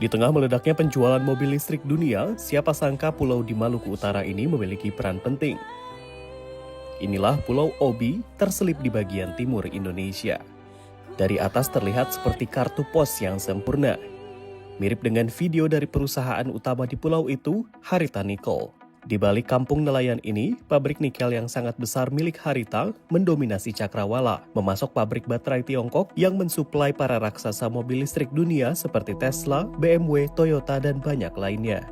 Di tengah meledaknya penjualan mobil listrik dunia, siapa sangka pulau di Maluku Utara ini memiliki peran penting. Inilah Pulau Obi terselip di bagian timur Indonesia. Dari atas terlihat seperti kartu pos yang sempurna. Mirip dengan video dari perusahaan utama di pulau itu, Harita Nickel. Di balik kampung nelayan ini, pabrik nikel yang sangat besar milik Harita mendominasi cakrawala, memasok pabrik baterai Tiongkok yang mensuplai para raksasa mobil listrik dunia seperti Tesla, BMW, Toyota, dan banyak lainnya.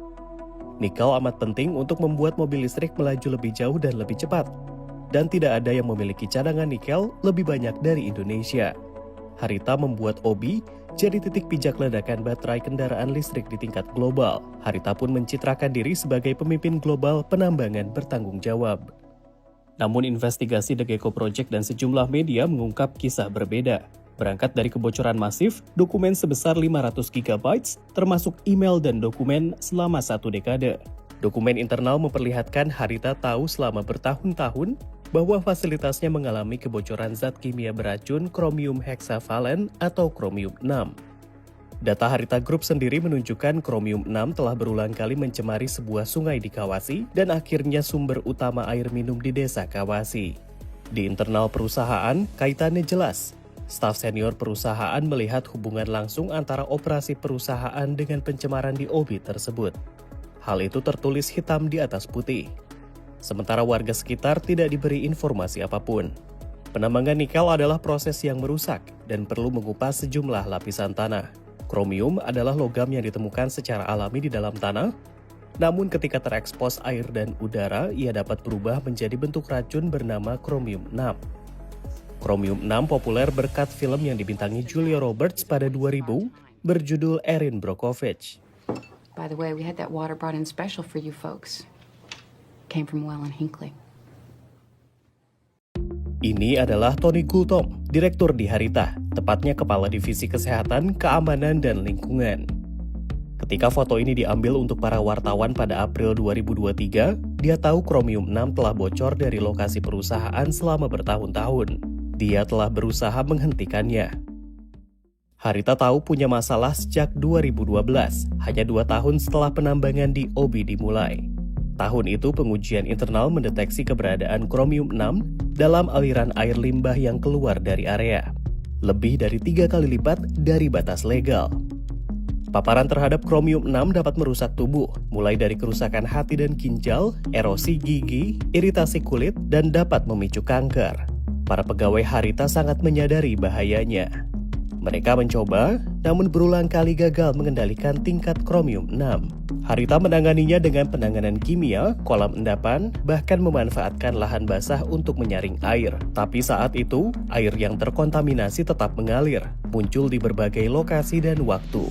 Nikel amat penting untuk membuat mobil listrik melaju lebih jauh dan lebih cepat. Dan tidak ada yang memiliki cadangan nikel lebih banyak dari Indonesia. Harita membuat Obi jadi titik pijak ledakan baterai kendaraan listrik di tingkat global. Harita pun mencitrakan diri sebagai pemimpin global penambangan bertanggung jawab. Namun investigasi The Gecko Project dan sejumlah media mengungkap kisah berbeda. Berangkat dari kebocoran masif, dokumen sebesar 500 GB, termasuk email dan dokumen selama 1 dekade. Dokumen internal memperlihatkan Harita tahu selama bertahun-tahun bahwa fasilitasnya mengalami kebocoran zat kimia beracun kromium hexavalen atau kromium 6. Data Harita Group sendiri menunjukkan kromium 6 telah berulang kali mencemari sebuah sungai di Kawasi dan akhirnya sumber utama air minum di desa Kawasi. Di internal perusahaan, kaitannya jelas. Staf senior perusahaan melihat hubungan langsung antara operasi perusahaan dengan pencemaran di Obi tersebut. Hal itu tertulis hitam di atas putih. Sementara warga sekitar tidak diberi informasi apapun. Penambangan nikel adalah proses yang merusak dan perlu mengupas sejumlah lapisan tanah. Kromium adalah logam yang ditemukan secara alami di dalam tanah, namun ketika terekspos air dan udara, ia dapat berubah menjadi bentuk racun bernama kromium 6. Kromium 6 populer berkat film yang dibintangi Julia Roberts pada 2000 berjudul Erin Brockovich. By the way, we had that water brought in special for you folks. Came from well in Hinckley. Ini adalah Tony Gultom, direktur di Harita, tepatnya Kepala Divisi Kesehatan, Keamanan, dan Lingkungan. Ketika foto ini diambil untuk para wartawan pada April 2023, dia tahu kromium 6 telah bocor dari lokasi perusahaan selama bertahun-tahun. Dia telah berusaha menghentikannya. Harita tahu punya masalah sejak 2012, hanya 2 tahun setelah penambangan di Obi dimulai. Tahun itu pengujian internal mendeteksi keberadaan kromium 6 dalam aliran air limbah yang keluar dari area. Lebih dari 3 kali lipat dari batas legal. Paparan terhadap kromium 6 dapat merusak tubuh, mulai dari kerusakan hati dan ginjal, erosi gigi, iritasi kulit, dan dapat memicu kanker. Para pegawai Harita sangat menyadari bahayanya. Mereka mencoba, namun berulang kali gagal mengendalikan tingkat kromium 6. Harita menanganinya dengan penanganan kimia, kolam endapan, bahkan memanfaatkan lahan basah untuk menyaring air. Tapi saat itu, air yang terkontaminasi tetap mengalir, muncul di berbagai lokasi dan waktu.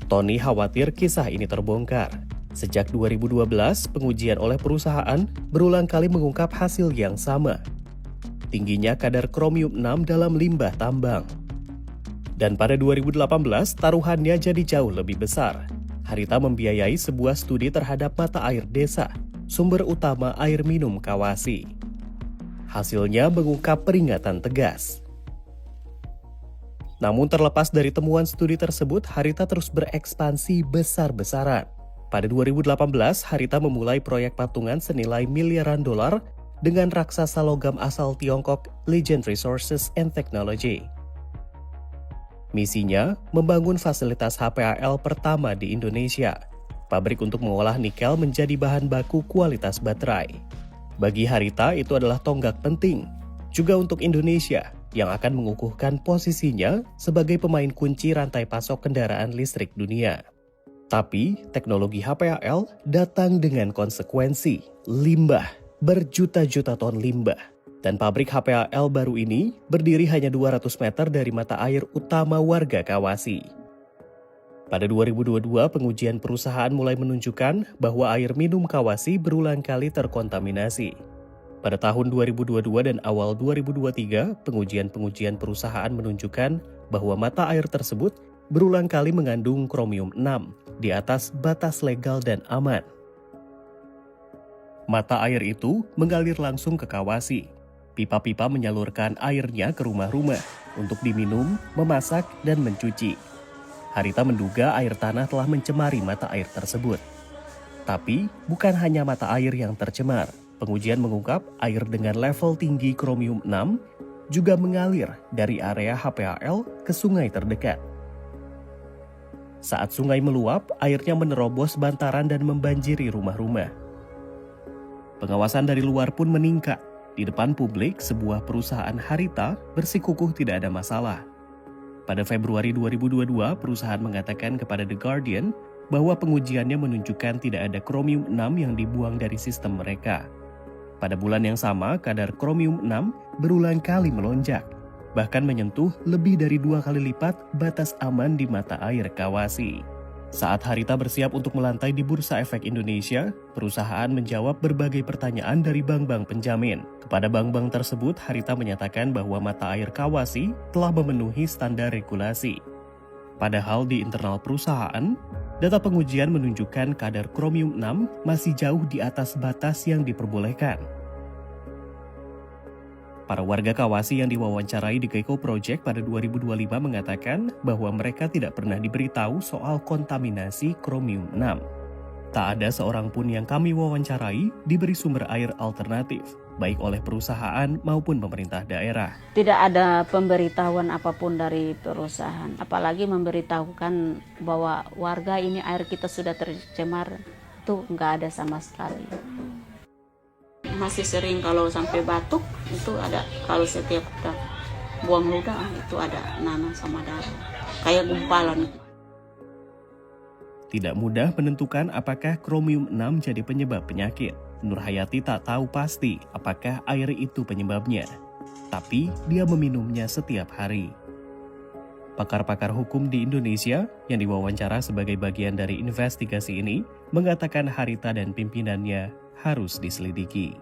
Tony khawatir kisah ini terbongkar. Sejak 2012, pengujian oleh perusahaan berulang kali mengungkap hasil yang sama. Tingginya kadar kromium 6 dalam limbah tambang. Dan pada 2018, taruhannya jadi jauh lebih besar. Harita membiayai sebuah studi terhadap mata air desa, sumber utama air minum Kawasi. Hasilnya mengungkap peringatan tegas. Namun terlepas dari temuan studi tersebut, Harita terus berekspansi besar-besaran. Pada 2018, Harita memulai proyek patungan senilai miliaran dolar dengan raksasa logam asal Tiongkok, Legend Resources and Technology. Misinya, membangun fasilitas HPAL pertama di Indonesia, pabrik untuk mengolah nikel menjadi bahan baku kualitas baterai. Bagi Harita, itu adalah tonggak penting, juga untuk Indonesia, yang akan mengukuhkan posisinya sebagai pemain kunci rantai pasok kendaraan listrik dunia. Tapi, teknologi HPAL datang dengan konsekuensi, limbah, berjuta-juta ton limbah. Dan pabrik HPAL baru ini berdiri hanya 200 meter dari mata air utama warga Kawasi. Pada 2022, pengujian perusahaan mulai menunjukkan bahwa air minum Kawasi berulang kali terkontaminasi. Pada tahun 2022 dan awal 2023, pengujian perusahaan menunjukkan bahwa mata air tersebut berulang kali mengandung kromium 6 di atas batas legal dan aman. Mata air itu mengalir langsung ke Kawasi. Pipa-pipa menyalurkan airnya ke rumah-rumah untuk diminum, memasak, dan mencuci. Harita menduga air tanah telah mencemari mata air tersebut. Tapi bukan hanya mata air yang tercemar. Pengujian mengungkap air dengan level tinggi kromium 6 juga mengalir dari area HPAL ke sungai terdekat. Saat sungai meluap, airnya menerobos bantaran dan membanjiri rumah-rumah. Pengawasan dari luar pun meningkat. Di depan publik, sebuah perusahaan Harita bersikukuh tidak ada masalah. Pada Februari 2022, perusahaan mengatakan kepada The Guardian bahwa pengujiannya menunjukkan tidak ada kromium 6 yang dibuang dari sistem mereka. Pada bulan yang sama, kadar kromium 6 berulang kali melonjak, bahkan menyentuh lebih dari 2 kali lipat batas aman di mata air Kawasi. Saat Harita bersiap untuk melantai di Bursa Efek Indonesia, perusahaan menjawab berbagai pertanyaan dari bank-bank penjamin. Kepada bank-bank tersebut, Harita menyatakan bahwa mata air Kawasi telah memenuhi standar regulasi. Padahal di internal perusahaan, data pengujian menunjukkan kadar kromium 6 masih jauh di atas batas yang diperbolehkan. Para warga Kawasi yang diwawancarai di Geico Project pada 2025 mengatakan bahwa mereka tidak pernah diberitahu soal kontaminasi kromium 6. Tak ada seorang pun yang kami wawancarai diberi sumber air alternatif, baik oleh perusahaan maupun pemerintah daerah. Tidak ada pemberitahuan apapun dari perusahaan, apalagi memberitahukan bahwa warga ini air kita sudah tercemar, itu nggak ada sama sekali. Masih sering kalau sampai batuk, itu ada, kalau setiap kita buang ludah, itu ada nanah sama darah, kayak gumpalan. Tidak mudah menentukan apakah kromium 6 jadi penyebab penyakit. Nur Hayati tak tahu pasti apakah air itu penyebabnya, tapi dia meminumnya setiap hari. Pakar-pakar hukum di Indonesia yang diwawancara sebagai bagian dari investigasi ini mengatakan Harita dan pimpinannya harus diselidiki.